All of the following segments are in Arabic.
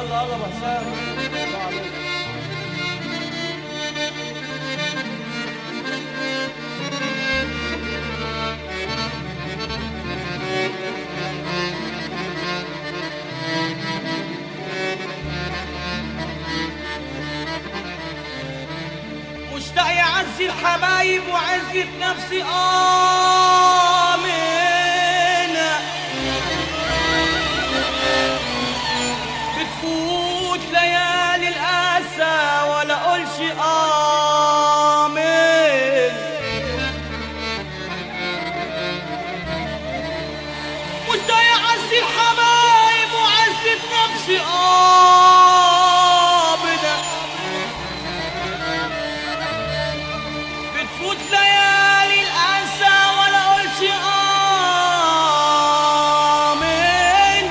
الله الله بحسام. مشتاق يعزي الحبايب وعزة نفسي آمنة بتفوت ليالي الأسى ولا أقولش آمين. مشتاق يعزي الحبايب وعزة نفسي آمنة بتفوت ليالي الأسى ولا أقولش آمين.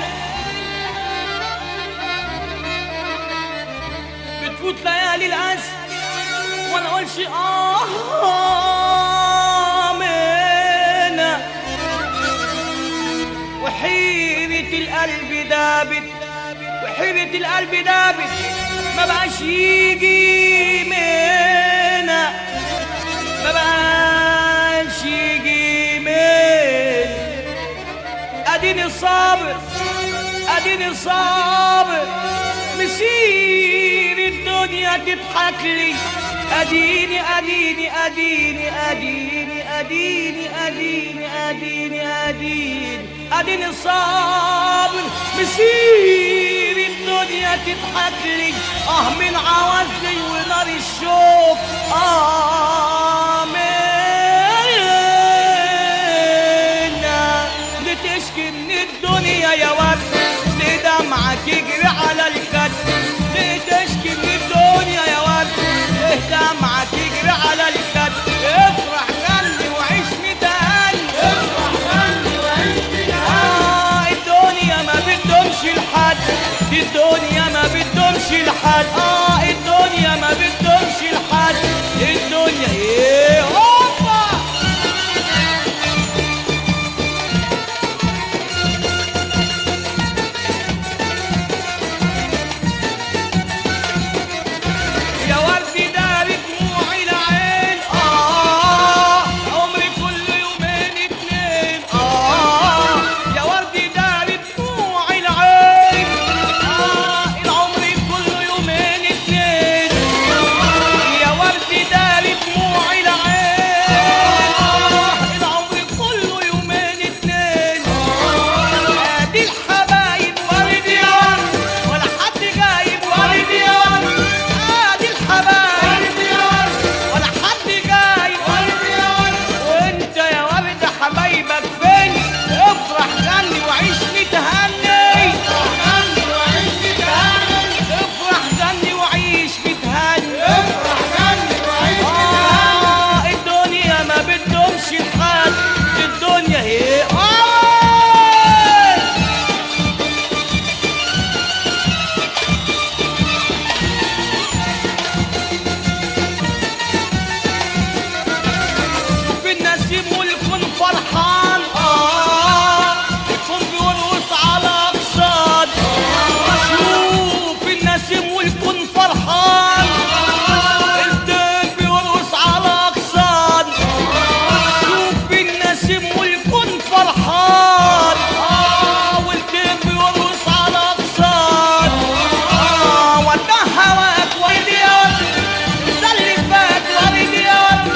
بتفوت ليالي الأسى ولا أقولش آمين. وحيرة القلب دابت وحيرة القلب دابت ما بقاش يجي منها ما بقاش يجي من. اديني صابر اديني صابر مسير الدنيا تضحك لي. اديني اديني اديني اديني اديني اديني اديني اديني اديني صابر مسير الدنيا تضحك لي. من عوزلي ونار الشوق لتشكي من الدنيا يا ورد لدمعك يجري على الخد. لتشكي من الدنيا يا ورد دمعك يجري على الخد. افرح غني وعيش متهني افرح غني وعيش متهني. الدنيا ما بتدومش لحد الدنيا ما بتدومش لحد. الدنيا ما بتدومش لحد. الدنيا ايه هوبا يا وردي دار دموعي العين. عمري كل يومين اتنين. يا وردي دار دموعي العين. العمر كل يومين اتنين. يا وردي دار دموعي العين. العمر كل يومين اتنين. ادي الحبايب ورد يا ورد ولا حد جايب ورد يا ورد. ادي الحبايب يا ورد ولا حد جايب ورد يا ورد. وانت يا ورد حبايبك فين؟ افرح غني وعيش متهني. افرح غني وعيش متهني. افرح غني وعيش متهني. الدنيا ما بتدومش لحد. الدنيا هي شوف النسيم والكون فرحان. الكون بيرقص على اقصاد. شوف النسيم والكون فرحان. الدين بيرقص على اقصاد. شوف النسيم والكون فرحان. والدين بيرقص على اقصاد. ودع هواك ورد يا ورد انسى اللي فات ورد يا ورد.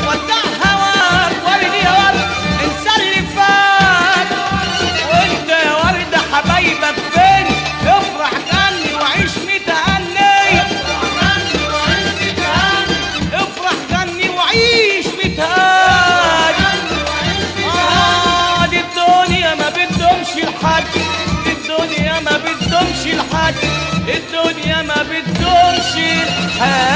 ودع هواك ورد يا ورد انسى اللي فات. وانت يا ورد حبايبك فين؟ افرح غني وعيش متهني. افرح غني وعيش متهني. دي الدنيا ما بتدومش لحد. الدنيا ما بتدومش لحد. الدنيا ما بتدومش لحد.